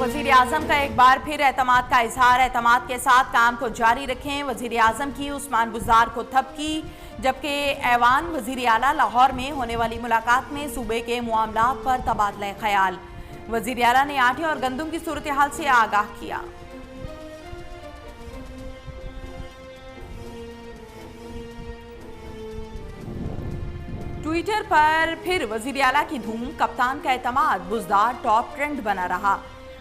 वजीर आजम का एक बार फिर एतमाद का इजहार। एतमाद के साथ काम को जारी रखें। वजीर आजम की उस्मान बुज़दार को थपकी। जबकि ऐवान वजीर आला लाहौर में होने वाली मुलाकात में सूबे के मामलात पर तबादला ख्याल। वजीर आला ने आटे और गंदम की सूरत हाल से आगाह किया। ट्विटर पर फिर वजीर आला की धूम। कप्तान का एतमाद बुज़दार टॉप ट्रेंड बना रहा।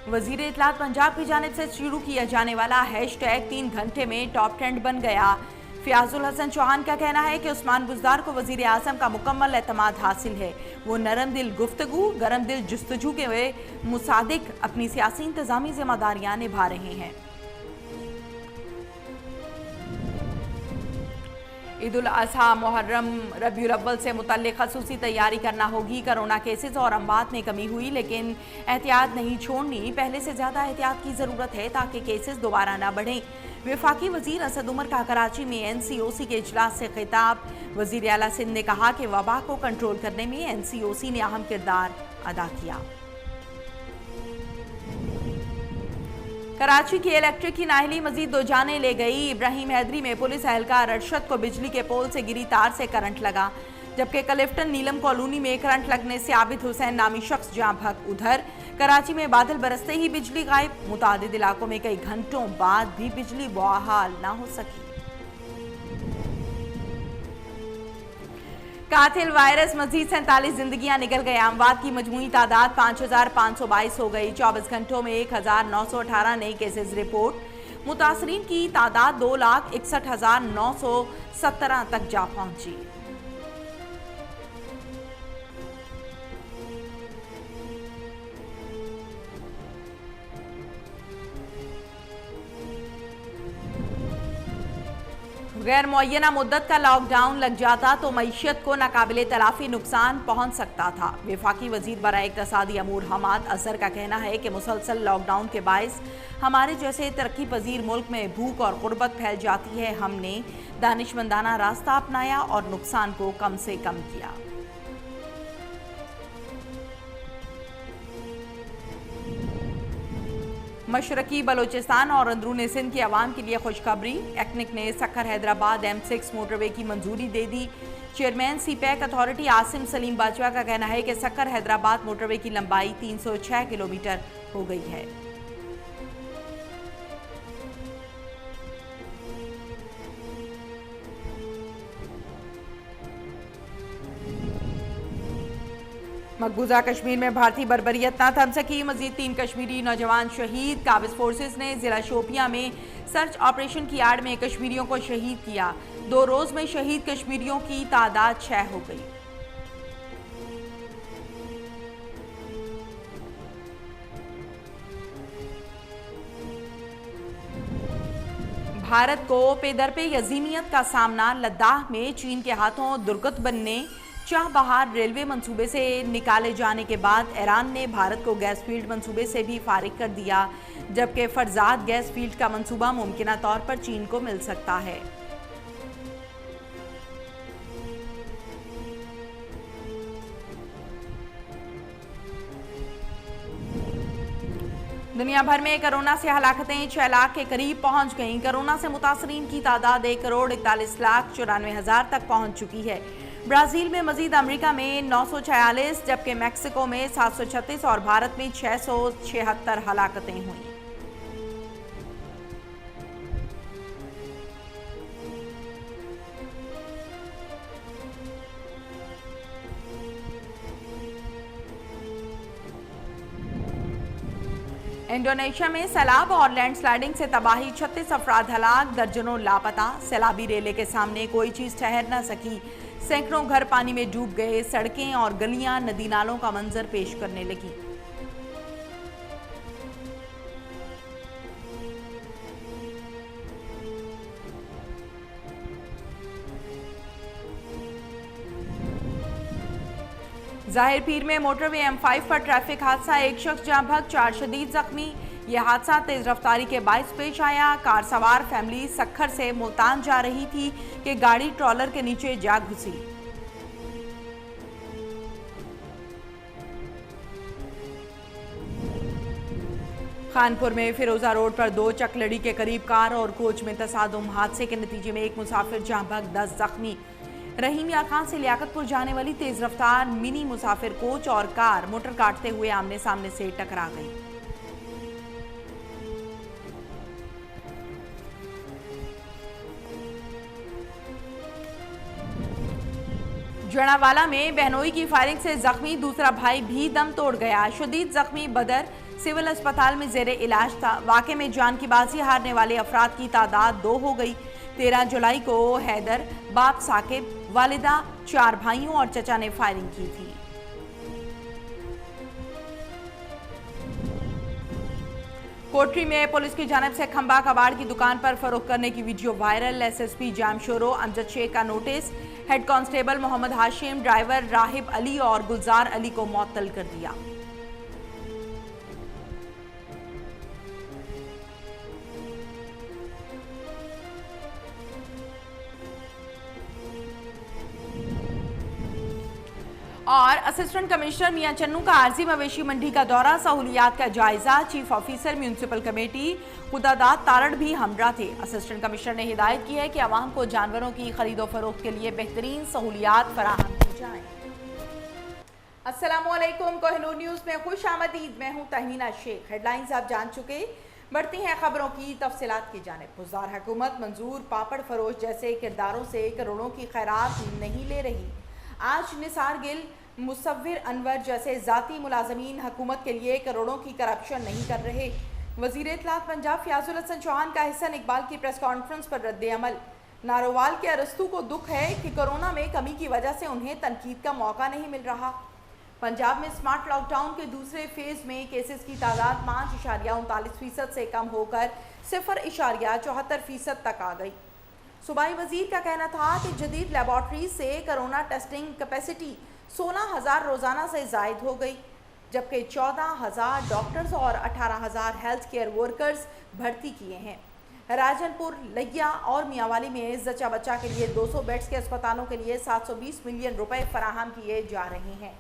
वजीर इत्तलात पंजाब की जानिब से शुरू किया जाने वाला हैशटैग 3 घंटे में टॉप ट्रेंड बन गया। फ़ियाज़ुल हसन चौहान का कहना है कि उस्मान बुज़दार को वजीर आज़म का मुकम्मल एतमाद हासिल है। वो नरम दिल गुफ्तगू, गरम दिल जुस्तजू के मुसादिक अपनी सियासी इंतज़ामी जिम्मेदारियाँ निभा रहे हैं। ईद उल अज़हा, मुहर्रम, रबीउल अव्वल से मुतल्लिक़ ख़ुसूसी तैयारी करना होगी। कोरोना केसेस और अमवात में कमी हुई, लेकिन एहतियात नहीं छोड़नी। पहले से ज़्यादा एहतियात की ज़रूरत है ताकि केसेस दोबारा ना बढ़ें। वफाकी वज़ीर असद उमर का कराची में NCOC के इजलास से खिताब। वज़ीर आला सिंध ने कहा कि वबा को कंट्रोल करने में NCOC ने अहम किरदार अदा किया। कराची की इलेक्ट्रिक की नाहली मजीद 2 जानें ले गई। इब्राहिम हैदरी में पुलिस एहलकार अरशद को बिजली के पोल से गिरी तार से करंट लगा। जबकि क्लिफ्टन नीलम कॉलोनी में करंट लगने से आबिद हुसैन नामी शख्स जाँ भग। उधर कराची में बादल बरसते ही बिजली गायब। मुतादिद इलाकों में कई घंटों बाद भी बिजली बहाल ना हो सकी। कातिल वायरस मजीद 47 जिंदगियां निकल गए। अमवात की मजमूई तादाद 5522 हो गई। 24 घंटों में 1918 नए केसेस रिपोर्ट। मुतासरीन की तादाद 2,61,917 तक जा पहुंची। गैर मुअय्यना मुद्दत का लॉकडाउन लग जाता तो मईशत को नाकाबिले तलाफी नुकसान पहुंच सकता था। वफाकी वजीर बराए इक्तसादी अमूर हमाद अजहर का कहना है कि मुसलसल लॉकडाउन के बायस हमारे जैसे तरक्की पजीर मुल्क में भूख और गुर्बत फैल जाती है। हमने दानिशमंदाना रास्ता अपनाया और नुकसान को कम से कम किया। मशरकी बलोचिस्तान और अंदरून सिंध की आवाम के लिए खुशखबरी। एक्निक ने सक्खर हैदराबाद M6 मोटरवे की मंजूरी दे दी। Chairman CPEC authority Asim Saleem Bajwa का कहना है कि सक्खर हैदराबाद मोटरवे की लंबाई 306 किलोमीटर हो गई है। मकबूजा कश्मीर में भारतीय बर्बरियत न थम सकी। मजीद 3 कश्मीरी नौजवान शहीद। काबिज फोर्सेस ने जिला शोपियां में सर्च ऑपरेशन की आड़ में कश्मीरियों को शहीद किया। 2 रोज में शहीद कश्मीरियों की तादाद 6 हो गई। भारत को पेदर पे यजीमियत का सामना। लद्दाख में चीन के हाथों दुर्गत बनने चाबहार रेलवे मंसूबे से निकाले जाने के बाद ईरान ने भारत को गैस फील्ड मंसूबे से भी फारिग कर दिया। जबकि फरजाद गैस फील्ड का मंसूबा मुमकिन तौर पर चीन को मिल सकता है। दुनिया भर में कोरोना से हलाकतें 6 लाख के करीब पहुंच गईं। कोरोना से मुतासरीन की तादाद 1,41,94,00,000 तक पहुंच चुकी है। ब्राज़ील में मजीद, अमेरिका में 946, जबकि मैक्सिको में 736 और भारत में 676 हलाकतें हुई। इंडोनेशिया में सैलाब और लैंडस्लाइडिंग से तबाही, 36 अफराद हलाक, दर्जनों लापता। सैलाबी रेले के सामने कोई चीज ठहर न सकी। सैकड़ों घर पानी में डूब गए। सड़कें और गलियां नदी नालों का मंजर पेश करने लगी। जाहिर पीर में मोटरवे M5 पर ट्रैफिक हादसा। एक शख्स जाँ भग, 4 शदीद जख्मी। यह हादसा तेज रफ्तारी के बायस पेश आया। कार सवार फैमिली सक्खर से मुल्तान जा रही थी कि गाड़ी ट्रॉलर के नीचे जा घुसी। खानपुर में फिरोजा रोड पर 2 चकलड़ी के करीब कार और कोच में तसादुम। हादसे के नतीजे में 1 मुसाफिर जहां भग 10 जख्मी। रहीमिया खान से लियाकतपुर जाने वाली तेज रफ्तार मिनी मुसाफिर कोच और कार मोटर काटते हुए आमने सामने से टकरा गई। जड़ावाला में बहनोई की फायरिंग से जख्मी दूसरा भाई भी दम तोड़ गया। शदीद जख्मी बदर सिविल अस्पताल में जेरे इलाज था। वाकये में जान की बाजी हारने वाले अफराद की तादाद 2 हो गई। 13 जुलाई को हैदर, बाप साकिब, वालिदा, 4 भाइयों और चचा ने फायरिंग की थी। कोटरी में पुलिस की जानिब से खंबा कबाड़ की दुकान पर फरोख्त करने की video viral. SSP Jamshoro Amjad Sheikh का notice. Head constable Mohammad Hashim, driver Rahib Ali और गुलजार अली को मुअत्तल कर दिया। और असिस्टेंट कमिश्नर मियां चन्नू का आरजी मवेशी मंडी का दौरा, सहूलियात का जायजा। चीफ ऑफिसर म्यूनिसिपल कमेटी खुदादाद तारड़ भी हमरा थे। असिस्टेंट कमिश्नर ने हिदायत की है कि आवाम को जानवरों की खरीदो फरोख्त के लिए बेहतरीन सहूलियात फराहम की जाएं। अस्सलामुअलैकुम, कोहिनूर न्यूज़ में खुश आमदीद। मैं हूं तहमीना शेख। हेडलाइंस आप जान चुके, बढ़ती हैं खबरों की तफसीलात की जानिब। बुज़दार हुकूमत मंजूर पापड़ फरोश जैसे किरदारों से करोड़ों की खैरात नहीं ले रही। आज निसार गिल, मुसव्विर अनवर जैसे ज़ाती मुलाजमीन हुकूमत के लिए करोड़ों की करप्शन नहीं कर रहे। वज़ीर इत्तलात पंजाब फयाजुल हसन चौहान का हसन इकबाल की प्रेस कॉन्फ्रेंस पर रद्द अमल। नारोवाल के अरस्तू को दुख है कि कोरोना में कमी की वजह से उन्हें तनकीद का मौका नहीं मिल रहा। पंजाब में स्मार्ट लॉकडाउन के दूसरे फेज़ में केसेस की तादाद 5.39% से कम होकर 0.74% तक आ गई। सूबाई वजीर का कहना था कि जदीद लेबॉर्ट्रीज से कोरोना टेस्टिंग कैपेसिटी 16,000 रोज़ाना से ज़ायद हो गई, जबकि 14,000 डॉक्टर्स और 18,000 हेल्थ केयर वर्कर्स भर्ती किए हैं। राजनपुर, लिया और मियांवाली में जच्चा बच्चा के लिए 200 बेड्स के अस्पतालों के लिए 720 मिलियन रुपए फराहम किए जा रहे हैं।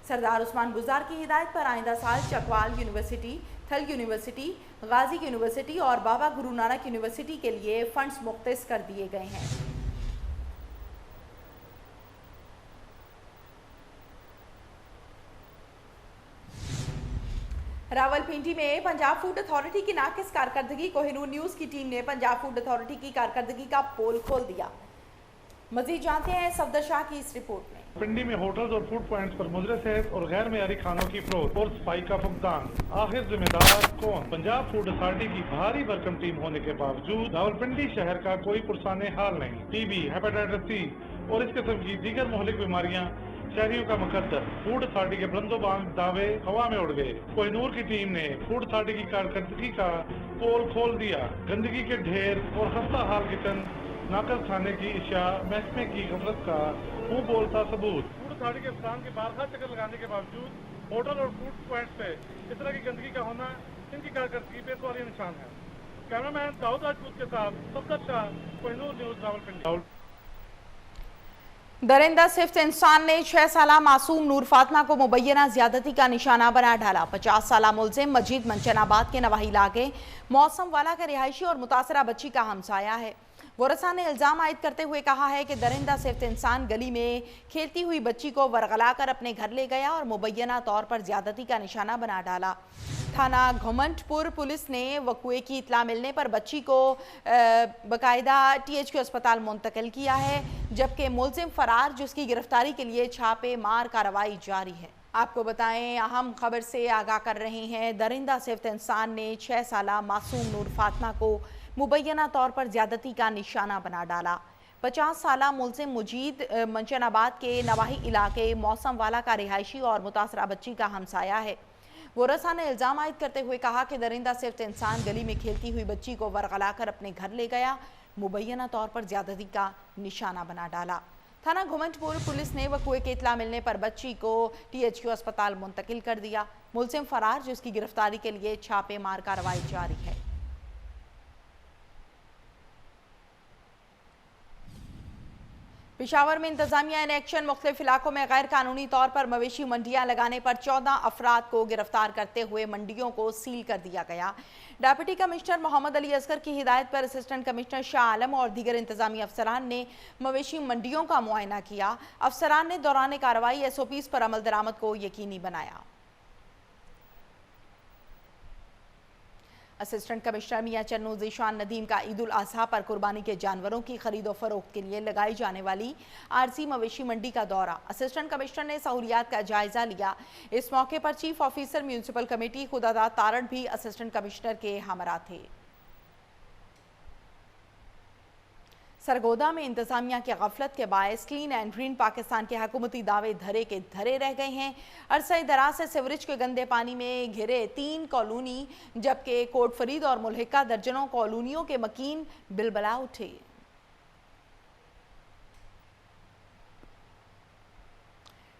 सरदार उस्मान बुज़दार की हिदायत पर आइंदा साल चकवाल यूनिवर्सिटी, थल यूनिवर्सिटी, गाजी यूनिवर्सिटी और बाबा गुरु नानक यूनिवर्सिटी के लिए फंड्स मुख्तस कर दिए गए हैं। रावलपिंडी में पंजाब फूड अथॉरिटी की नाकिस कारकर्दगी। कोहिनूर न्यूज़ की टीम ने पंजाब फूड अथॉरिटी की कारकर्दगी का पोल खोल दिया। मजीद जानते हैं सफदर शाह की इस रिपोर्ट में। पिंडी में होटल्स और फूड पॉइंट्स पर मुजरे सेहत और गैर मेयारी खानों की फरोख्त और सफाई का फुकदान, आखिर जिम्मेदार कौन? पंजाब फूड अथॉरिटी की भारी भरकम टीम होने के बावजूद रावलपिंडी शहर का कोई पुरसाने हाल नहीं। टीबी, हेपेटाइटिस सी और इस किस्म की दीगर मुहलिक बीमारियां शहरियों का मुकद्दर। फूड अथॉरिटी के बुलंदोबांग दावे हवा में उड़ गए। कोहिनूर की टीम ने फूड अथॉरिटी की कारकर्दगी का पोल खोल दिया। गंदगी के ढेर और खस्ता हाल किचन, नाकस खाने की इशा, महकमे की गफलत का मुंह बोलता सबूत। फूड अथॉरिटी के अफसरान के बारहा चक्कर लगाने के बावजूद होटल और फूड पॉइंट्स पे इस तरह की गंदगी का होना इनकी कारकर्दगी पे सवालिया निशान है। कैमरामैन दाऊद राजपूत के साथ सफदर शाह, कोहिनूर न्यूज़, रावलपिंडी। दरिंदा सिफ्त इंसान ने 6 साला मासूम नूर फातिमा को मुबैना ज्यादती का निशाना बना डाला। 50 साला मुलजिम मजीद मंचनाबाद के नवाही इलाके मौसम वाला का रिहायशी और मुतासरा बच्ची का हमसाया है। वरसा ने इल्ज़ाम आयद करते हुए कहा है कि दरिंदा सिफ्त इंसान गली में खेलती हुई बच्ची को वरगला कर अपने घर ले गया और मुबैना तौर पर ज्यादती का निशाना बना डाला। थाना घुमंटपुर पुलिस ने वक़ुए की इतला मिलने पर बच्ची को बाकायदा THQ अस्पताल मुंतकिल किया है, जबकि मुलजिम फरार, जिसकी गिरफ्तारी के लिए छापे मार कार्रवाई जारी है। आपको बताएं, अहम खबर से आगाह कर रहे हैं। दरिंदा सिफ्त इंसान ने 6 साला मासूम नूर फातिमा को मुबैना तौर पर ज्यादती का निशाना बना डाला। 50 साला मुलजिम मुजीद मंचनाबाद के नवाही इलाके मौसम वाला का रिहायशी और मुतासरा बच्ची का हमसाया है। वरसा ने इल्ज़ाम आयद करते हुए कहा कि दरिंदा सिफ्त इंसान गली में खेलती हुई बच्ची को वरगला कर अपने घर ले गया, मुबैना तौर पर ज्यादती का निशाना बना डाला। थाना घुमंटपुर पुलिस ने वक़ुए की इतला मिलने पर बच्ची को THQ अस्पताल मुंतकिल कर दिया। मुलजिम फरार, जिसकी गिरफ्तारी के लिए छापे मार कार्रवाई जारी है। पेशावर में इंतजामिया इन एक्शन मुख्तलिफ इलाकों में गैर कानूनी तौर पर मवेशी मंडियां लगाने पर 14 अफराद को गिरफ्तार करते हुए मंडियों को सील कर दिया गया। डिप्टी कमिश्नर मोहम्मद अली असगर की हिदायत पर असिस्टेंट कमिश्नर शाह आलम और दीगर इंतजामी अफसरान ने मवेशी मंडियों का मुआयना किया। अफसरान ने दौरान कार्रवाई SOPs पर अमल दरामद को यकीनी बनाया। असिस्टेंट कमिश्नर मियां चन्नू ज़ीशान नदीम का ईद उल अज़हा पर कुर्बानी के जानवरों की खरीदो फरोख्त के लिए लगाई जाने वाली आरजी मवेशी मंडी का दौरा। असिस्टेंट कमिश्नर ने सहूलियात का जायजा लिया। इस मौके पर chief officer municipal committee Khudada Tarar भी असिस्टेंट कमिश्नर के हमरा थे। सरगोदा में इंतजामिया की गफलत के बायस क्लीन एंड ग्रीन पाकिस्तान के हुकूमती दावे धरे के धरे रह गए हैं। अरसे दराज से सिवरेज के गंदे पानी में घिरे 3 कॉलोनी जबकि कोट फरीद और मुल्हिका दर्जनों कॉलोनियों के मकीन बिलबला उठे।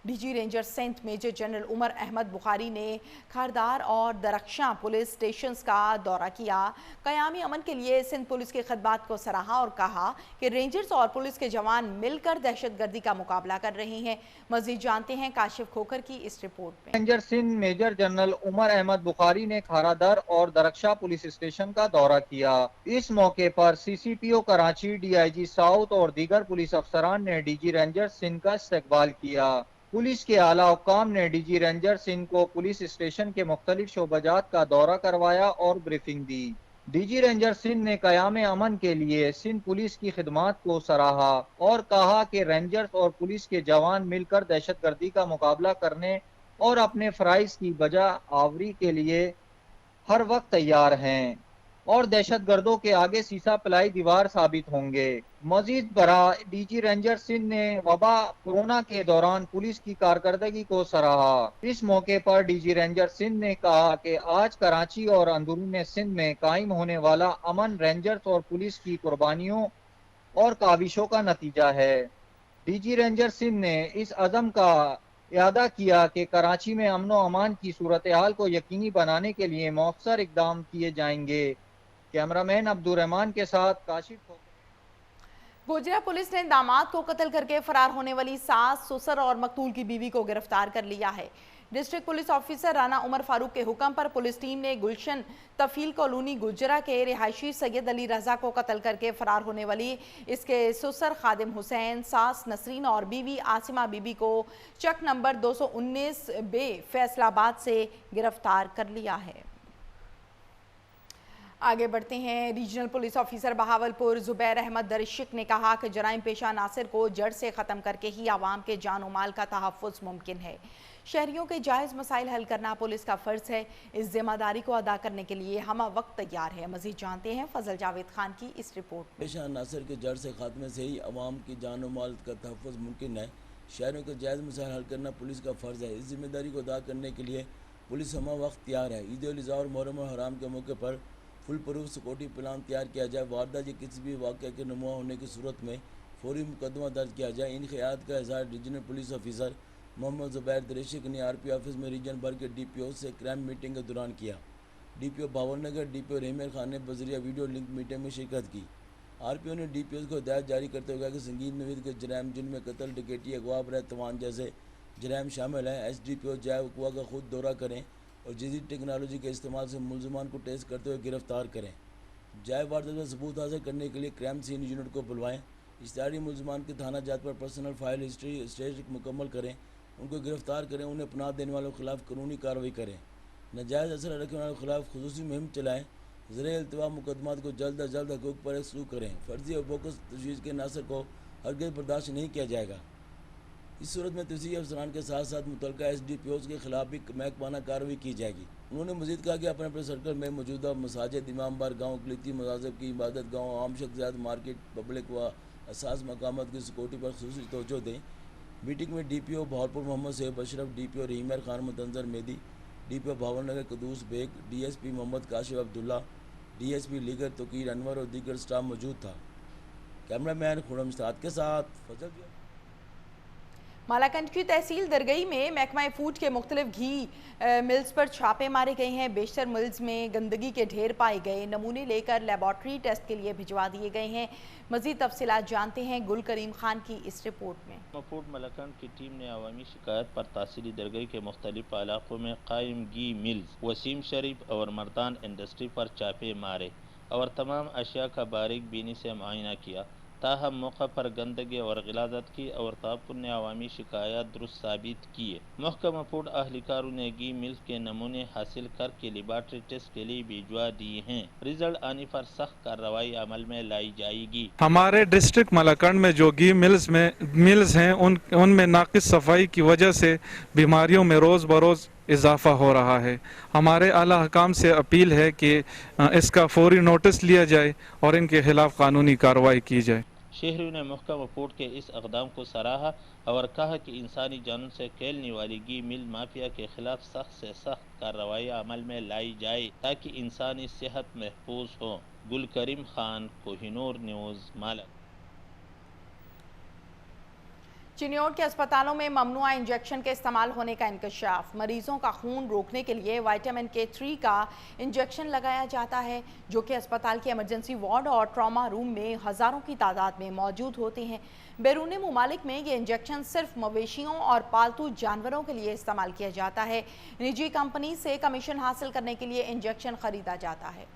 DG ranger Sindh major general Umar Ahmed Bukhari ने खारदार और दरख्शां पुलिस स्टेशंस का दौरा किया। क़यामी अमन के लिए सिंध पुलिस की खदमात को सराहा और कहा कि रेंजर्स और पुलिस के जवान मिलकर दहशतगर्दी का मुकाबला कर रहे हैं। मजीद जानते हैं काशिफ खोकर की इस रिपोर्ट में। Ranger Sindh major general Umar Ahmed Bukhari ने खारादर और दरख्शां पुलिस स्टेशन का दौरा किया। इस मौके पर CCPO कराची, DIG साउथ और दीगर पुलिस अफसरान ने डीजी रेंजर सिंध का इस्तकबाल किया। पुलिस के आला हुक्काम ने डीजी रेंजर सिंध को पुलिस स्टेशन के मुख्तलिफ शोबाजात का दौरा करवाया और ब्रीफिंग दी। डीजी रेंजर सिंध ने क़याम अमन के लिए सिंध पुलिस की खिदमात को सराहा और कहा कि रेंजर्स और पुलिस के जवान मिलकर दहशतगर्दी का मुकाबला करने और अपने फ़राइज़ की बजा आवरी के लिए हर वक्त तैयार हैं और दहशतगर्दों के आगे सीसा पिलाई दीवार साबित होंगे। मजीद बरा डीजी रेंजर सिंध ने वबा कोरोना के दौरान पुलिस की कारकर्दगी को सराहा। इस मौके पर डीजी रेंजर सिंध ने कहा कि आज कराची और अंदरून सिंध में कायम होने वाला अमन रेंजर्स और पुलिस की कुर्बानियों और काविशों का नतीजा है। डीजी रेंजर सिंध ने इस अज़म का इयादा किया कि कराची में अमन व अमान की सूरत हाल को यकीनी बनाने के लिए मौसर इकदाम किए जाएंगे। कैमरामैन अब्दुर्रहमान के साथ काशिफ। गोजरा पुलिस ने दामाद को कत्ल करके फरार होने वाली सास, ससुर और मकतूल की बीवी को गिरफ्तार कर लिया है। District police officer Rana Umar Farooq के हुक्म पर पुलिस टीम ने गुलशन तफील कॉलोनी गुजरा के रिहायशी सैयद अली रजा को कत्ल करके फरार होने वाली इसके ससुर खादिम हुसैन, सास नसरीन और बीवी आसिमा बीबी को चक नंबर 219 बे फैसलाबाद से गिरफ्तार कर लिया है। आगे बढ़ते हैं। Regional police officer Bahawalpur Zubair Ahmed Darishik ने कहा कि जराइम पेशा नासिर को जड़ से ख़त्म करके ही आवाम के जान और माल का तहफ़्फ़ुज़ मुमकिन है। शहरियों के जायज़ मसाइल हल करना पुलिस का फ़र्ज़ है। इस जिम्मेदारी को अदा करने के लिए हम वक्त तैयार है। मज़ीद जानते हैं फजल जावेद खान की इस रिपोर्ट में। पेशा नासिर के जड़ से खात्मे से ही आवाम की जान और माल का तहफ़्फ़ुज़ मुमकिन है। शहरों के जायज़ मसाइल हल करना पुलिस का फ़र्ज़ है। इस जिम्मेदारी को अदा करने के लिए पुलिस हम वक्त तैयार है। ईद उल अज़हा और मुहर्रम और हराम के मौके पर फुल प्रूफ सिक्योरिटी प्लान तैयार किया जाए। वारदात या किसी भी वाक़े के नुमा होने की सूरत में फौरी मुकदमा दर्ज किया जाए। इन ख़यात का इज़हार regional police officer Mohammad Zubair Darishik ने RPO ऑफिस में रीजन भर के DPO से क्राइम मीटिंग के दौरान किया। DPO भावलनगर, DPO रहमान खान ने बजरिया वीडियो लिंक मीटिंग में शिरकत की। RPO ने DPOs को हिदायत जारी करते हुए कहा कि संगीन नवीद के जराइम जिनमें कत्ल, डकैती, अगवा, बरतवान जैसे जराइम शामिल हैं। SDPO जाए वक़वा का खुद दौरा करें और जदीद टेक्नोलॉजी के इस्तेमाल से मुलजमान को टेस्ट करते हुए गिरफ्तार करें। जाए वारदात में सबूत हासिल करने के लिए क्राइम सीन यूनिट को बुलवाएं। इश्तिहारी मुलजमान की थाना जात पर पर्सनल फाइल हिस्ट्री स्टेट मुकम्मल करें, उनको गिरफ्तार करें, उन्हें पनाह देने वालों के खिलाफ कानूनी कार्रवाई करें। नाजायज़ असर रखने वालों के खिलाफ खुसूसी मुहिम चलाएँ। ज़रिए इल्तिवा मुकदमात को जल्द अज जल्द हकूक़ पर शुरू करें। फर्जी और बोकस तशवीश के नासर को हरगिज़ बर्दाश्त नहीं किया जाएगा। इस सूरत में तसीही अफसरान के साथ साथ मुतल्लिका SDPOs के खिलाफ भी महकमाना कार्रवाई की जाएगी। उन्होंने मजीद कहा कि अपने अपने सर्कल में मौजूदा मसाजिद, इमाम बार गाँव, अक़लीती मज़ाहिब की इबादत गाँव, आम शख्सियात, मार्केट, पब्लिक व असास मकामात की सिक्योरिटी पर खुसूसी तवज्जो दें। मीटिंग में DPO Bahawalpur Mohammad Syed Ashraf, DPO Rehman Khan Mutanzar Mehdi, DPO Bahawalnagar Quddus Baig, DSP Mohammad Kashif Abdullah, DSP लीगर तोकीर अनवर और दीगर स्टाफ मौजूद था। कैमरामैन खुरम इस्ताद के साथ फजल। मालाकंड की तहसील दरगई में महकमा फूड के मुख्तलिफ घी मिल्स पर छापे मारे गए हैं। बेशतर मिल्स में गंदगी के ढेर पाए गए, नमूने लेकर लेबॉर्ट्री टेस्ट के लिए भिजवा दिए गए हैं। मजीद तफसीलात जानते हैं गुल करीम खान की इस रिपोर्ट में। फूड मालाकंड की टीम ने अवामी शिकायत पर तहसीली दरगई के मुख्तलिफ इलाकों में कायम घी मिल्स, वसीम शरीफ और मर्दान इंडस्ट्री पर छापे मारे और तमाम अशिया का बारीक बीनी से मुआयना किया। ताहम मौका पर गंदगी और गिलाजत की और तापुन ने अवामी शिकायत दुरुस्त साबित किए। महकमा फूड अहलकारों ने घी मिल्क के नमूने हासिल करके लेबॉर्ट्री टेस्ट के लिए भिजवा दिए हैं। रिजल्ट आने पर सख्त कार्रवाई अमल में लाई जाएगी। हमारे डिस्ट्रिक्ट मालाकंड में जो घी मिल्स हैं उनमें नाकिस सफाई की वजह से बीमारियों में रोज़ बरोज़ इजाफा हो रहा है। हमारे आला हकाम से अपील है कि इसका फौरी नोटिस लिया जाए और इनके खिलाफ कानूनी कार्रवाई की जाए। शहरियों ने महकमा फूड के इस इक़दाम को सराहा और कहा कि इंसानी जानों से खेलने वाली घी मिल माफिया के खिलाफ सख्त से सख्त कार्रवाई अमल में लाई जाए ताकि इंसानी सेहत महफूज हो। गुल करीम खान, कोहिनूर न्यूज़, मालाकंड। चिन्योट के अस्पतालों में ममनुआ इंजेक्शन के इस्तेमाल होने का इंकशाफ। मरीजों का खून रोकने के लिए विटामिन K3 का इंजेक्शन लगाया जाता है, जो कि अस्पताल के इमरजेंसी वार्ड और ट्रॉमा रूम में हज़ारों की तादाद में मौजूद होते हैं। बैरूनी मुमालिक में ये इंजेक्शन सिर्फ मवेशियों और पालतू जानवरों के लिए इस्तेमाल किया जाता है। निजी कंपनी से कमीशन हासिल करने के लिए इंजेक्शन खरीदा जाता है।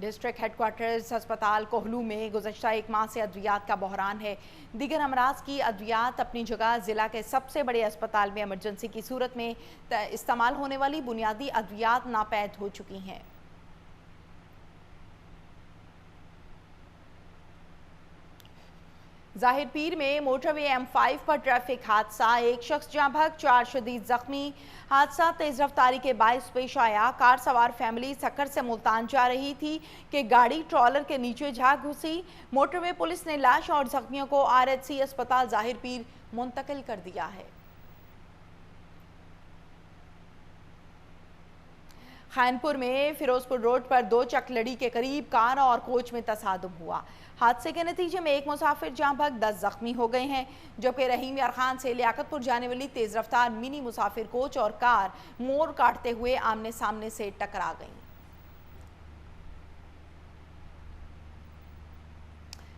डिस्ट्रिक्ट हेडक्वार्टर्स अस्पताल कोहलू में गुज़श्ता एक माह से अद्वियात का बहरान है। दीगर अमराज की अद्वियात अपनी जगह ज़िला के सबसे बड़े अस्पताल में इमरजेंसी की सूरत में इस्तेमाल होने वाली बुनियादी अद्वियात नापैद हो चुकी हैं। ज़ाहिर पीर में मोटरवे M5 पर ट्रैफिक हादसा, एक शख्स जाँ बहक, 4 शदीद जख्मी। हादसा तेज़ रफ्तारी के बायस पेश आया। कार सवार फैमिली सक्कर से मुल्तान जा रही थी कि गाड़ी ट्रॉलर के नीचे जा घुसी। मोटरवे पुलिस ने लाश और जख्मियों को RHC अस्पताल ज़ाहिर पीर मुंतकिल कर दिया है। खानपुर में फिरोजपुर रोड पर 2 चकलड़ी के करीब कार और कोच में तसादुम हुआ। हादसे के नतीजे में एक मुसाफिर जाँ बहक, 10 जख्मी हो गए हैं, जबकि रहीम यार खान से लियाकतपुर जाने वाली तेज रफ्तार मिनी मुसाफिर कोच और कार मोड़ काटते हुए आमने सामने से टकरा गईं।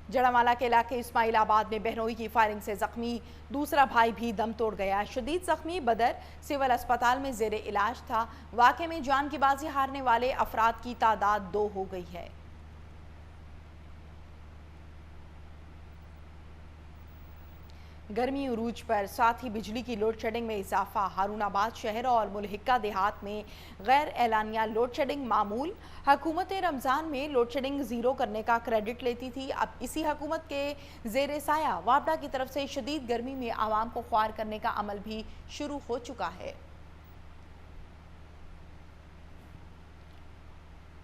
जड़ावाला के इलाके इस्माइलाबाद में बहनोई की फायरिंग से जख्मी दूसरा भाई भी दम तोड़ गया। शदीद जख्मी बदर सिविल अस्पताल में जेर इलाज था। वाक़े में जान की बाजी हारने वाले अफराद की तादाद 2 हो गई है। गर्मी उरूज पर साथ ही बिजली की लोड शेडिंग में इजाफा। हारूनाबाद शहर और मुल्हिका देहात में गैर एलानिया लोड शेडिंग मामूल। हुकूमत रमज़ान में लोड शेडिंग ज़ीरो करने का क्रेडिट लेती थी। अब इसी हुकूमत के ज़ेर साया वापडा की तरफ से शदीद गर्मी में आवाम को ख्वार करने का अमल भी शुरू हो चुका है।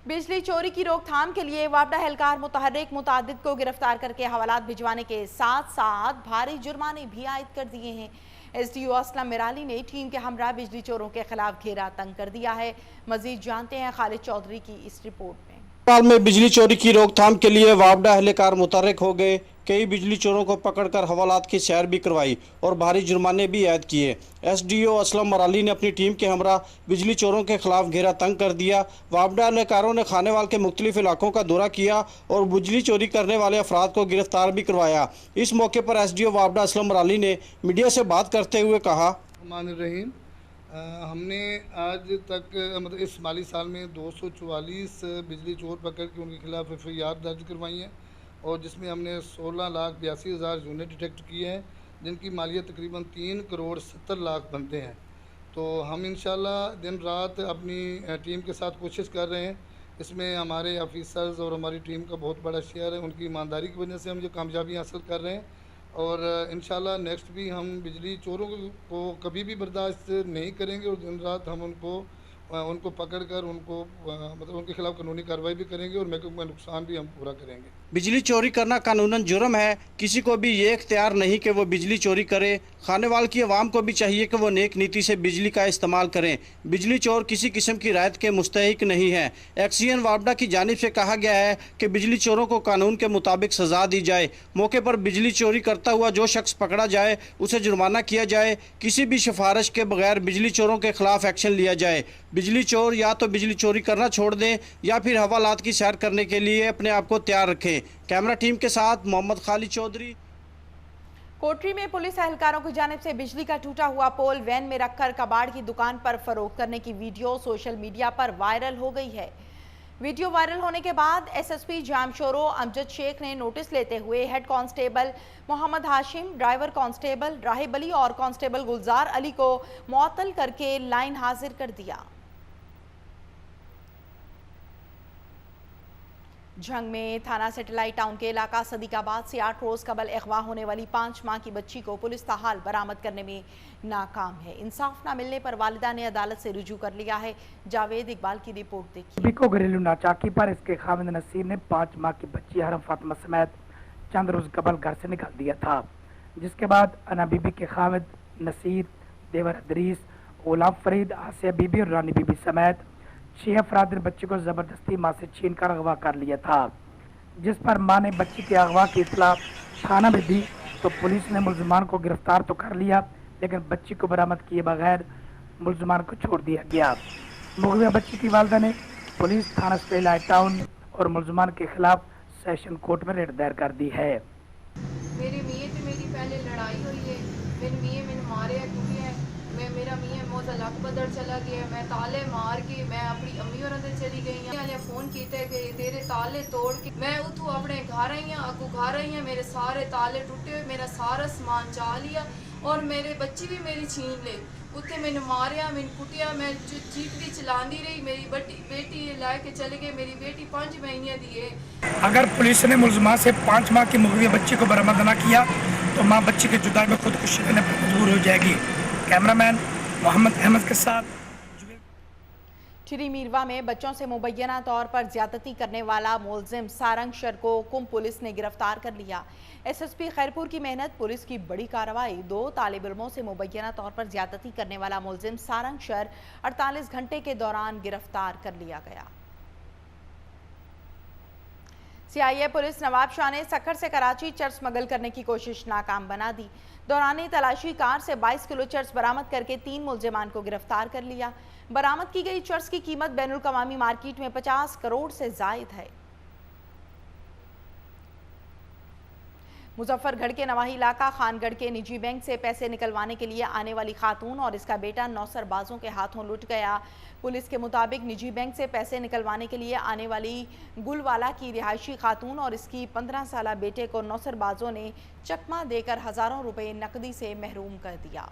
बिजली चोरी की रोकथाम के लिए वापडा एहलकार मुतहर्रिक मुतादिद को गिरफ्तार करके हवालात भिजवाने के साथ साथ भारी जुर्माने भी आयद कर दिए हैं। SDO असलम मिराली ने टीम के हमरा बिजली चोरों के खिलाफ घेरा तंग कर दिया है। मजीद जानते हैं खालिद चौधरी की इस रिपोर्ट में। नेपाल में बिजली चोरी की रोकथाम के लिए वापडा एहलकार मुतहर्रिक हो गए। कई बिजली चोरों को पकड़कर हवालात की सैर भी करवाई और भारी जुर्माने भी ऐद किए। SDO असलम मराली ने अपनी टीम के हमरा बिजली चोरों के खिलाफ घेरा तंग कर दिया। वापडा एहलकारों ने खानेवाल के मुख्तलिफ इलाकों का दौरा किया और बिजली चोरी करने वाले अफराद को गिरफ्तार भी करवाया। इस मौके पर SDO वापडा असलम मराली ने मीडिया से बात करते हुए कहा, रहीम हमने आज तक मतलब इस माली साल में 244 बिजली चोर पकड़ के उनके खिलाफ FIR दर्ज करवाई है और जिसमें हमने 16,82,000 यूनिट डिटेक्ट किए हैं, जिनकी मालियत तकरीबन 3,70,00,000 बनते हैं। तो हम इंशाल्लाह दिन रात अपनी टीम के साथ कोशिश कर रहे हैं। इसमें हमारे ऑफिसर्स और हमारी टीम का बहुत बड़ा शेयर है। उनकी ईमानदारी की वजह से हम ये कामयाबी हासिल कर रहे हैं और इंशाल्लाह नेक्स्ट भी हम बिजली चोरों को कभी भी बर्दाश्त नहीं करेंगे और दिन रात हम उनको उनको पकड़कर उनको मतलब उनके खिलाफ कानूनी कार्रवाई भी करेंगे और महकमे का नुकसान भी हम पूरा करेंगे। बिजली चोरी करना कानूनन जुर्म है। किसी को भी ये इख्तियार नहीं कि वो बिजली चोरी करे। खानेवाल की आवाम को भी चाहिए कि वो नेक नीति से बिजली का इस्तेमाल करें। बिजली चोर किसी किस्म की रायत के मुस्तहिक नहीं है। एक्सीएन वापडा की जानिब से कहा गया है कि बिजली चोरों को कानून के मुताबिक सजा दी जाए। मौके पर बिजली चोरी करता हुआ जो शख्स पकड़ा जाए उसे जुर्माना किया जाए। किसी भी सिफारिश के बगैर बिजली चोरों के खिलाफ एक्शन लिया जाए। बिजली चोर या तो बिजली चोरी करना छोड़ दें या फिर हवालात की सैर करने के लिए अपने आप को तैयार रखें। कैमरा टीम के साथ मोहम्मद खालिद चौधरी। कोटरी में पुलिस एहलकारों की जानिब से बिजली का टूटा हुआ पोल वैन में रखकर कबाड़ की दुकान पर फरोख्त करने की वीडियो सोशल मीडिया पर वायरल हो गई है। वीडियो वायरल होने के बाद एसएसपी जामशोरो अमजद शेख ने नोटिस लेते हुए head constable Mohammad Hashim, driver constable Rahib Ali और कांस्टेबल गुलजार अली को मुअत्तल करके लाइन हाजिर कर दिया। झंग में थाना सेटेलाइट टाउन के इलाका सदीकाबाद से 8 रोज कबल अगवा होने वाली 5 माह की बच्ची को पुलिस ताहाल बरामद करने में नाकाम है। इंसाफ न मिलने पर वालिदा ने अदालत से रुजू कर लिया है। जावेद इकबाल की रिपोर्ट देखिए। को घरेलू नाचाकी पर इसके खामिद नसीर ने 5 माह की बच्ची हरम फातिमा समेत चंद रोज कबल घर से निकाल दिया था, जिसके बाद अना बीबी के खामिद नसीर, देवर अदरीस, गुलाम फरीद, आसिया बीबी और रानी बीबी समेत 6 अफराद ने बच्ची को जबरदस्ती मां से छीन कर अगवा कर लिया था, जिस पर मां ने बच्ची के अगवा की इतला थाना में दी तो पुलिस ने मुलजमान को गिरफ्तार तो कर लिया, लेकिन बच्ची को बरामद किए बगैर मुलजमान को छोड़ दिया गया। मुगविया बच्ची की वालिदा ने पुलिस थाना सेटेलाइट टाउन और मुलजमान के खिलाफ सेशन कोर्ट में रेड दायर कर दी है। मेरी मियाँ से मेरी पहले लड़ाई हुई है, मेरी मियाँ मैंने मारे है क्योंकि मेरा मियाँ मौजा लक बदल चला गया। मैं ताले मार के मैं अपनी अम्मी और चली गई। फोन किया कि तेरे ताले तोड़ के मैं उतों अपने घर आई हाँ, अगू घर आई हाँ, मेरे सारे ताले टूटे हुए, मेरा सारा समान चा लिया और मेरे बच्ची भी मेरी छीन ले। उत्थे मैंने मारिया, मैंने कुटिया, मैं चीखती चिल्लाती रही। मेरी बेटी लाके चले गए। मेरी बेटी 5 महीने दी है। अगर पुलिस ने मुलजमान से 5 माह की मुगविया बच्ची को बरामद न किया तो माँ बच्ची की जुदाई में खुदकुशी करने पर मजबूर हो जाएगी। कैमरामैन मोहम्मद अहमद के साथ। चिरी मीरवा में बच्चों से मुबैना तौर पर ज्यादती करने वाला मुलजिम सारंग शर को कुम पुलिस ने गिरफ्तार कर लिया। एसएसपी खैरपुर की मेहनत, पुलिस की बड़ी कार्रवाई। 2 तालिब इल्मों से मुबैना तौर पर ज्यादती करने वाला मुलजिम सारंग शर 48 घंटे के दौरान गिरफ्तार कर लिया गया। सीआईए पुलिस नवाब शाह ने सक्खर से कराची चर्च स्मगल करने की कोशिश नाकाम बना दी। दौरान तलाशी कार से 22 किलो चर्च बरामद करके 3 मुलजिमान को गिरफ्तार कर लिया। बरामद की गई चर्च की कीमत बैनुल कवामी मार्केट में 50 करोड़ से जायद है। मुजफ्फरगढ़ के नवाही इलाका खानगढ़ के निजी बैंक से पैसे निकलवाने के लिए आने वाली खातून और इसका बेटा नौसरबाजों के हाथों लुट गया। पुलिस के मुताबिक निजी बैंक से पैसे निकलवाने के लिए आने वाली गुलवाला की रिहायशी खातून और इसकी 15 साला बेटे को नौसरबाजों ने चकमा देकर हजारों रुपए नकदी से महरूम कर दिया।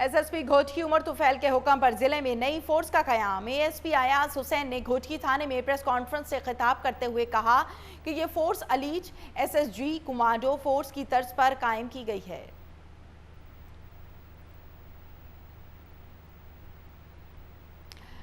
एसएसपी घोटकी उमर तुफैल के हुक्म पर जिले में नई फोर्स का कयाम। एएसपी अयाज हुसैन ने घोटकी थाने में प्रेस कॉन्फ्रेंस से खिताब करते हुए कहा कि ये force allies SSG commando force की तर्ज पर कायम की गई है।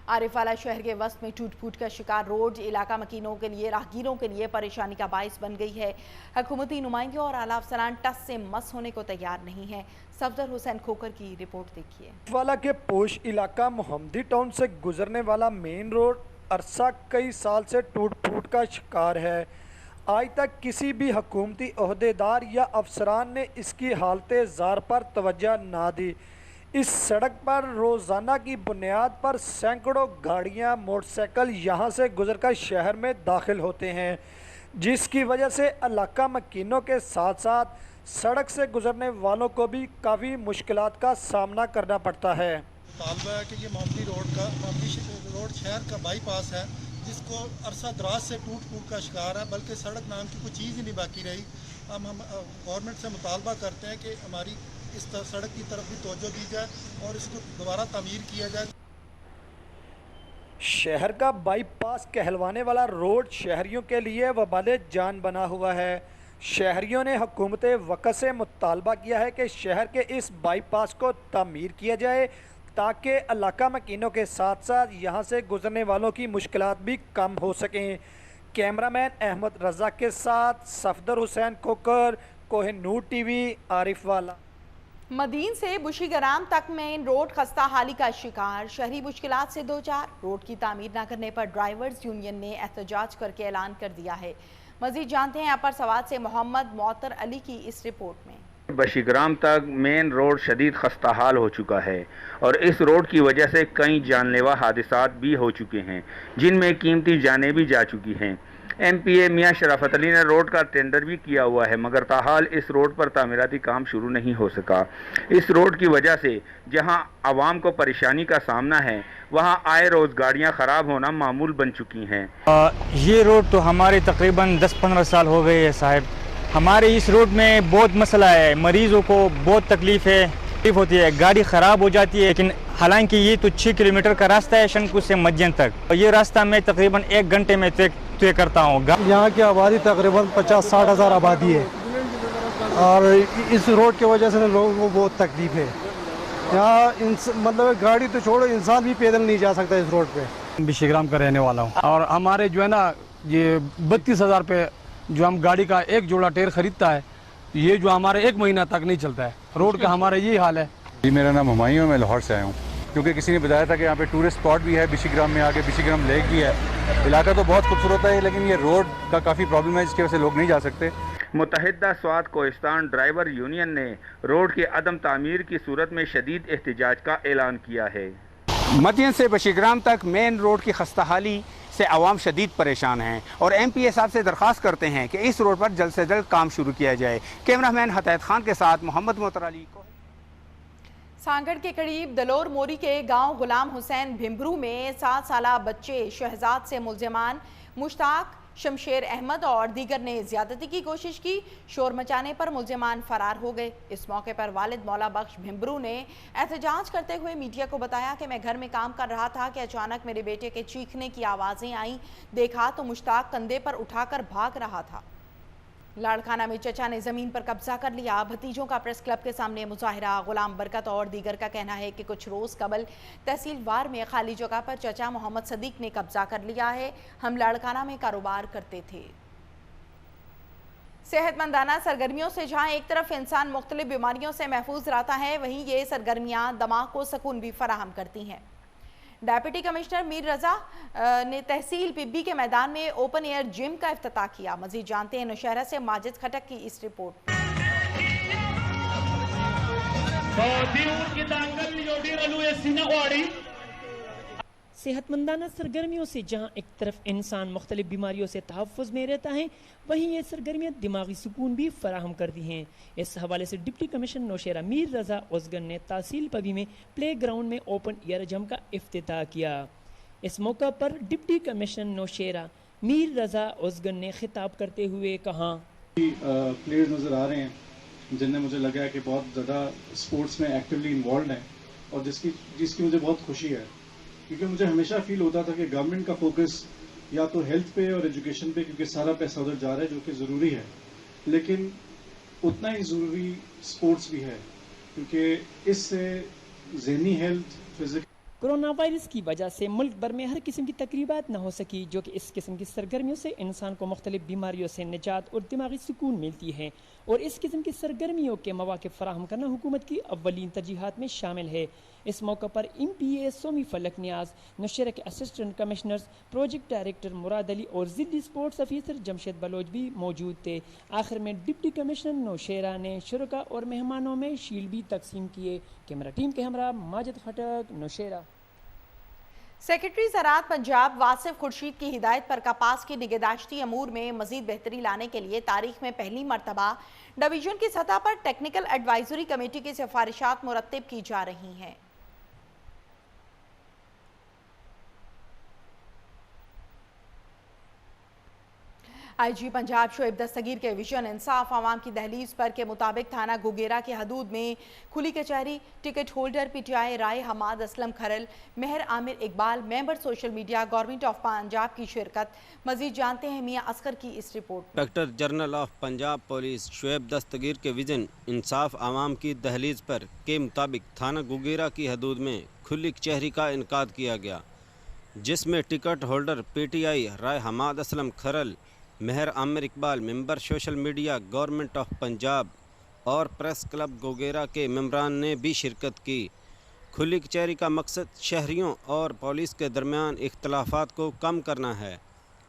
आरिफवाला शहर के वस्त में टूट फूट का शिकार रोड इलाका मकीनों के लिए, राहगीरों के लिए परेशानी का बाइस बन गई है। हुकूमती नुमाइंदे और आला अफसरान टस से मस होने को तैयार नहीं है। सफदर हुसैन खोकर की रिपोर्ट देखिए। आरिफवाला के पोश इलाका मोहम्मदी टाउन से गुजरने वाला मेन रोड अरसा कई साल से टूट फूट का शिकार है। आज तक किसी भी हुकूमती ओहदेदार या अफसरान ने इसकी हालत ज़ार पर तवज्जो ना दी। इस सड़क पर रोज़ाना की बुनियाद पर सैकड़ों गाड़ियां, मोटरसाइकिल यहां से गुजरकर शहर में दाखिल होते हैं, जिसकी वजह से इलाका मकीनों के साथ साथ सड़क से गुजरने वालों को भी काफ़ी मुश्किलात का सामना करना पड़ता है। तालबा है कि ये मोहम्मदी रोड शहर का बाईपास है, जिसको अरसा दराज से टूट फूट का शिकार है, बल्कि सड़क नाम की कोई चीज़ ही नहीं बाकी रही। हम गवर्नमेंट से मुतालबा करते हैं कि हमारी इस सड़क की तरफ भी तवज्जो दी जाए और इसको दोबारा तामीर किया जाए। शहर का बाईपास कहलवाने वाला रोड शहरियों के लिए वबाले जान बना हुआ है। शहरियों ने हुकूमत वक़्त से मुतालबा किया है कि शहर के इस बाईपास को तामीर किया जाए ताकि इलाका मकीनों के साथ साथ यहाँ से गुजरने वालों की मुश्किलात भी कम हो सकें। कैमरामैन अहमद रज़ा के साथ सफदर हुसैन कोकर, कोहिनूर टीवी, आरिफ वाला। मदीन से बुशीग्राम तक मेन रोड खस्ता हाली का शिकार, शहरी मुश्किलात से दो चार। रोड की तामीर न करने पर ड्राइवर्स यूनियन ने एहतजाज करके ऐलान कर दिया है। मजीद जानते हैं अपर सवाद से मोहम्मद मौतर अली की इस रिपोर्ट में। बशीग्राम तक मेन रोड शदीद खस्ता हाल हो चुका है और इस रोड की वजह से कई जानलेवा हादिसात भी हो चुके हैं, जिनमें कीमती जानें भी जा चुकी हैं। MPA मियां शराफत अली ने रोड का टेंडर भी किया हुआ है, मगर ताहाल इस रोड पर तामीराती काम शुरू नहीं हो सका। इस रोड की वजह से जहां आवाम को परेशानी का सामना है, वहां आए रोज़ गाड़ियां ख़राब होना मामूल बन चुकी हैं। ये रोड तो हमारे तकरीबन 10-15 साल हो गए हैं साहब। हमारे इस रोड में बहुत मसला है, मरीज़ों को बहुत तकलीफ़ होती है, गाड़ी ख़राब हो जाती है। लेकिन हालांकि ये तो 6 किलोमीटर का रास्ता है शनकुर से मज्जन तक, और ये रास्ता मैं तकरीबन 1 घंटे में तय करता हूँ। यहाँ की आबादी तकरीबन 50-60 हज़ार आबादी है और इस रोड की वजह से लोगों को बहुत तकलीफ है। यहाँ मतलब गाड़ी तो छोड़ो, इंसान भी पैदल नहीं जा सकता इस रोड पे। बुशीग्राम का रहने वाला हूँ और हमारे जो है ना ये 32,000 पे जो हम गाड़ी का एक जोड़ा टायर खरीदता है, ये जो हमारे 1 महीना तक नहीं चलता है। रोड का हमारा यही हाल है। जी मेरा नाम हुमायूं है, मैं लाहौर से आया हूँ, क्योंकि किसी ने बताया था कि यहाँ पे टूरिस्ट स्पॉट भी है, बुशीग्राम में आके बुशीग्राम लेक भी है। इलाका तो बहुत खूबसूरत है, लेकिन ये रोड का काफ़ी प्रॉब्लम है, जिसकी वजह से लोग नहीं जा सकते। मुत्तहिदा स्वात कोहिस्तान ड्राइवर यूनियन ने रोड के अदम तामीर की सूरत में शदीद एहतजाज का ऐलान किया है। मदीन से बुशीग्राम तक मेन रोड की खस्ताहाली से आवाम शदीद परेशान हैं और MPA साहब से दरख्वास्त करते हैं कि इस रोड पर जल्द से जल्द काम शुरू किया जाए। कैमरामैन हतायत खान के साथ मोहम्मद मौतर अली को। सांगड़ के करीब दलोर मोरी के गांव गुलाम हुसैन भिम्बरू में 7 साला बच्चे शहजाद से मुल्जिमान मुश्ताक, शमशेर अहमद और दीगर ने ज्यादती की कोशिश की। शोर मचाने पर मुल्जिमान फरार हो गए। इस मौके पर वालिद मौला बख्श भिम्बरू ने एहतजाज करते हुए मीडिया को बताया कि मैं घर में काम कर रहा था कि अचानक मेरे बेटे के चीखने की आवाज़ें आईं। देखा तो मुश्ताक कंधे पर उठाकर भाग रहा था। लाड़काना में चचा ने जमीन पर कब्जा कर लिया। भतीजों का प्रेस क्लब के सामने मुजाहिरा। गुलाम बरकत और दीगर का कहना है कि कुछ रोज कबल तहसील वार में खाली जगह पर चचा मोहम्मद सदीक ने कब्जा कर लिया है। हम लाड़काना में कारोबार करते थे। सेहतमंदाना सरगर्मियों से जहां एक तरफ इंसान मुख्तलिफ बीमारियों से महफूज रहता है, वहीं ये सरगर्मियां दिमाग को सुकून भी फराहम करती हैं। डेप्यूटी कमिश्नर मीर रजा ने तहसील पिब्बी के मैदान में ओपन एयर जिम का इफ्तिताह किया। मजीद जानते हैं नौशहरा से माजिद खटक की इस रिपोर्ट। सेहतमंदाना सरगर्मियों से जहाँ एक तरफ इंसान मुख्तलिफ बीमारियों से तहफ़्फ़ुज़ में रहता है, वहीं ये सरगर्मियाँ दिमागी सुकून भी फराहम करती हैं। इस हवाले से डिप्टी कमिश्नर नौशहरा मीर रजा उज़गन ने तहसील पबी में प्ले ग्राउंड में ओपन एयर जिम का इफ्तिताह किया। इस मौका पर डिप्टी कमिश्नर नौशहरा मीर रजा उज़गन ने खिताब करते हुए कहा, प्लेयर्स नज़र आ रहे हैं जिनने मुझे लगा है कि बहुत ज़्यादा स्पोर्ट्स में एक्टिवली इन्वॉल्व हैं और जिसकी मुझे बहुत खुशी है, क्योंकि मुझे हमेशा फील होता था कि गवर्नमेंट का फोकस या तो हेल्थ पे और एजुकेशन पे, क्योंकि सारा पैसा उधर जा रहा है जो कि ज़रूरी है, लेकिन उतना ही ज़रूरी स्पोर्ट्स भी है, क्योंकि इससे ज़हनी हेल्थ, फिजिकल। कोरोना वायरस की वजह से मुल्क भर में हर किस्म की तकरीबात न हो सकी, जो कि इस किस्म की सरगर्मियों से इंसान को मुख्तलिफ बीमारियों से निजात और दिमागी सुकून मिलती है और इस किस्म की सरगर्मियों के मौके फराहम करना हुकूमत की अव्वलीन तरजीहात में शामिल है। इस मौके पर MPA सोमी फलक नियाज, नौशहरा के assistant commissioners, project director Murad Ali और ज़िली स्पोर्ट्स ऑफिसर जमशेद बलोच भी मौजूद थे। आखिर में डिप्टी कमिश्नर नौशहरा ने शुरका और मेहमानों में शील्ड भी तकसीम किए। कैमरा टीम के हमरा माजिद खटक, नौशहरा। सेक्रेटरी ज़राअत पंजाब वासिफ खुर्शीद की हिदायत पर कपास की निगहदाश्ती अमूर में मजीद बेहतरी लाने के लिए तारीख में पहली मरतबा डिवीजन की सतह पर टेक्निकल एडवाइजरी कमेटी की सिफारिशात मुरत्तिब की जा रही हैं। आईजी पंजाब शोएब दस्तगीर के विजन इंसाफ आवाम की दहलीज पर के मुताबिक थाना गुगेरा की हदूद में खुली कचहरी, ticket holder PTI Rai Hammad Aslam Kharal, Mehar Amir Iqbal, member social media, government of Punjab की शिरकत। मजीद जानते हैं मियां असगर की इस रिपोर्ट। Inspector general of Punjab police Shoaib Dastgir के विजन इंसाफ आवाम की दहलीज पर के मुताबिक थाना गुगेरा की हदूद में खुली कचहरी का इनकाद किया गया, जिसमें ticket holder PTI Rai Hammad Aslam Kharal, Mehar Amir Iqbal, member social media, government of Punjab और प्रेस क्लब गोगेरा के मेंबरान ने भी शिरकत की। खुली कचहरी का मकसद शहरियों और पुलिस के दरमियान इख्तलाफात को कम करना है।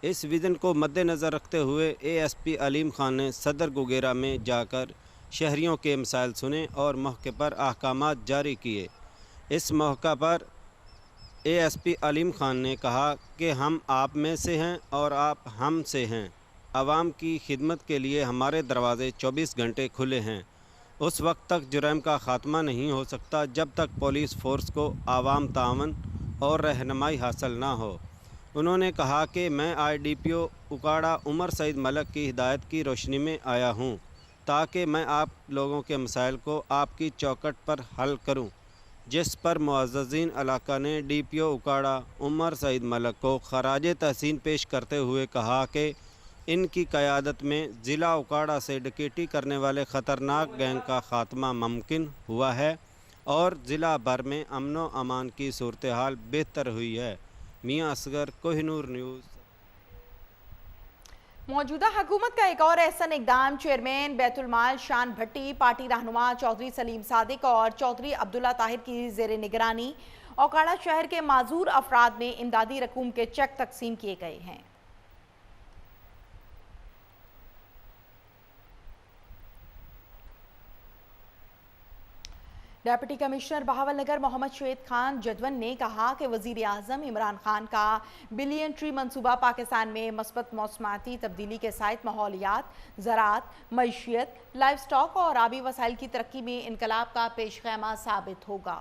इस विज़न को मद्देनज़र रखते हुए एएसपी अलीम खान ने सदर गोगेरा में जाकर शहरियों के मसाइल सुने और मौके पर अहकामात जारी किए। इस मौका पर एएसपी अलीम खान ने कहा कि हम आप में से हैं और आप हम से हैं। आवाम की खिदमत के लिए हमारे दरवाज़े 24 घंटे खुले हैं। उस वक्त तक जुर्म का ख़ात्मा नहीं हो सकता जब तक पुलिस फ़ोर्स को आवाम तावन और रहनुमाई हासिल ना हो। उन्होंने कहा कि मैं IDPO उकाड़ा उमर सईद मलक की हिदायत की रोशनी में आया हूँ ताकि मैं आप लोगों के मसाइल को आपकी चौखट पर हल करूँ, जिस पर मुअज़्ज़ज़ीन इलाका ने DPO उकाड़ा उमर सईद मलक को खराज तहसीन पेश करते हुए कहा कि इनकी क़यादत में ज़िला उकाड़ा से डकैती करने वाले ख़तरनाक गैंग का ख़ात्मा मुमकिन हुआ है और ज़िला भर में अमन व अमान की सूरत हाल बेहतर हुई है। मियां असगर, कोहिनूर न्यूज़। मौजूदा हुकूमत का एक और एहसन इकदाम चेयरमैन बैतुल माल शान भट्टी, पार्टी रहनुमा चौधरी सलीम सादिक और चौधरी अब्दुल्ला ताहिर की ज़ेर निगरानी ओकाड़ा शहर के माजूर अफराद में इमदादी रकूम के चेक तकसीम किए गए हैं। डेप्यूटी कमिश्नर बहावलनगर मोहम्मद शुएब खान जदवन ने कहा कि वज़ीर आज़म इमरान खान का बिलियन ट्री मनसूबा पाकिस्तान में मस्बत मौसमाती तब्दीली के साथ माहौलियात, ज़राअत, मईशियत, लाइव स्टॉक और आबी वसाइल की तरक्की में इनकलाब का पेशखैमा साबित होगा।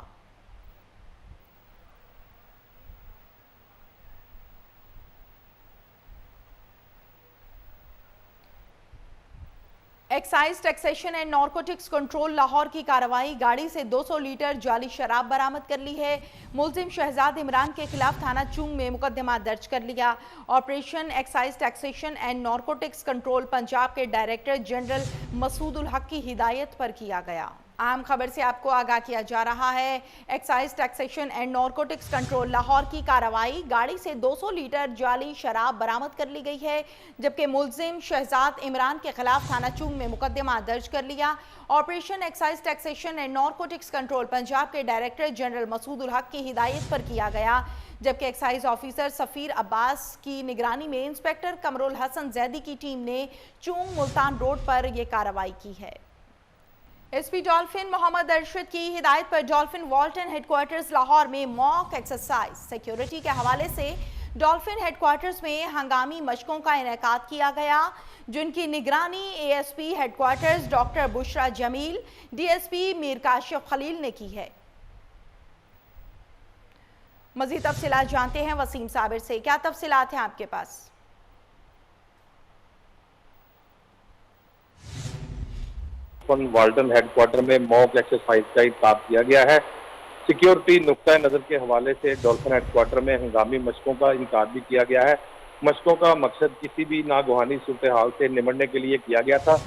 Excise taxation and narcotics control Lahore की कार्रवाई, गाड़ी से 200 लीटर जाली शराब बरामद कर ली है। मुलजिम शहजाद इमरान के खिलाफ थाना चुंग में मुकदमा दर्ज कर लिया। Operation excise taxation and narcotics control Punjab के डायरेक्टर जनरल मसूद उल हक की हिदायत पर किया गया। अहम खबर से आपको आगाह किया जा रहा है। Excise taxation and narcotics control Lahore की कार्रवाई, गाड़ी से 200 लीटर जाली शराब बरामद कर ली गई है, जबकि मुलजिम शहजाद इमरान के खिलाफ थाना चुंग में मुकदमा दर्ज कर लिया। Operation excise taxation and narcotics control Punjab के डायरेक्टर जनरल मसूद उल हक की हिदायत पर किया गया, जबकि एक्साइज ऑफिसर सफ़ीर अब्बास की निगरानी में इंस्पेक्टर कमरुल हसन जैदी की टीम ने चुंग मुल्तान रोड पर यह कार्रवाई की है। एसपी डॉल्फिन मोहम्मद अरशद की हिदायत पर डॉल्फिन वॉल्टन हेडक्वार्टर्स लाहौर में मॉक एक्सरसाइज सिक्योरिटी के हवाले से डॉल्फिन हेडक्वार्टर्स में हंगामी मशकों का इनेकाद किया गया, जिनकी निगरानी ASP headquarters doctor Bushra Jameel, DSP Mir Kashif Khalil ने की है। मजीद तफसीलात जानते हैं वसीम साबिर से। क्या तफसीलात हैं आपके पास? वाल्टन हेडक्वार्टर में मॉक एक्सरसाइज का इंतजाम किया गया है। सिक्योरिटी नुक्ता नज़र के हवाले से डॉल्फिन हेडक्वार्टर में हंगामी मशकों का इंतजाम भी किया गया है। मशकों का मकसद किसी भी नागवानी सूरत हाल से निमटने के लिए किया गया था।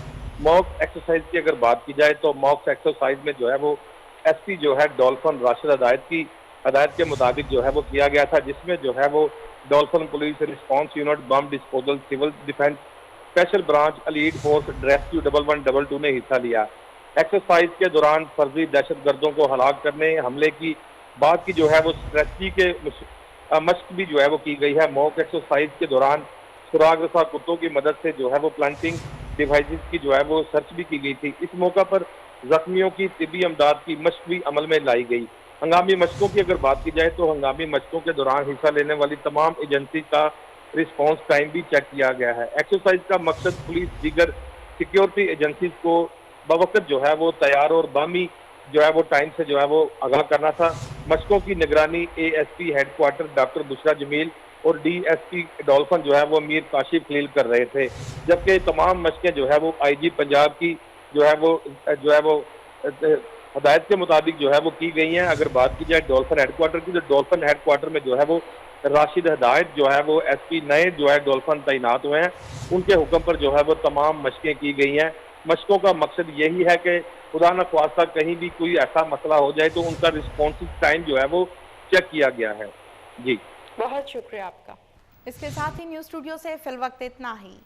मॉक एक्सरसाइज की अगर बात की जाए तो मॉक एक्सरसाइज में जो है वो एसपी जो है डॉल्फिन राशिद हदायत के मुताबिक जो है वो किया गया था, जिसमें जो है वो dolphin police response unit, bomb disposal, civil defence, special branch, elite force, rescue 1112 ने हिस्सा लिया। एक्सरसाइज के दौरान फर्जी दहशतगर्दों को हलाक करने, हमले की बात की जो है वो स्ट्रेटजी के मशक भी जो है वो की गई है। मॉक एक्सरसाइज के दौरान सुराग रसा कुत्तों की मदद से जो है वो प्लांटिंग डिवाइसेस की जो है वो सर्च भी की गई थी। इस मौका पर जख्मियों की तिब्बी अमदाद की मशक भी अमल में लाई गई। हंगामी मशकों की अगर बात की जाए तो हंगामी मशकों के दौरान हिस्सा लेने वाली तमाम एजेंसी का रिस्पांस टाइम भी चेक किया गया है। एक्सरसाइज का मकसद पुलिस दीगर सिक्योरिटी एजेंसीज को बवक्त जो है वो तैयार और बामी जो है वो टाइम से जो है वो आगाह करना था। मशकों की निगरानी ASP headquarter doctor Bushra Jameel, और DSP डॉल्फिन जो है वो मीर काशिफ खलील कर रहे थे, जबकि तमाम मशकें जो है वो IG पंजाब की जो है वो हदायत के मुताबिक जो है वो की गई हैं। अगर बात की जाए डॉल्फिन हेडक्वार्टर की, तो डॉल्फिन हेडक्वार्टर में जो है वो राशिद हदायत जो है वो SP नए जो है डॉल्फिन तैनात हुए हैं, उनके हुक्म पर जो है वो तमाम मशकें की गई हैं। मशकों का मकसद यही है कि खुदा न ख्वास्ता कहीं भी कोई ऐसा मसला हो जाए तो उनका रिस्पॉन्सिव टाइम जो है वो चेक किया गया है। जी बहुत शुक्रिया आपका। इसके साथ ही न्यूज़ स्टूडियो से फिल वक्त इतना ही।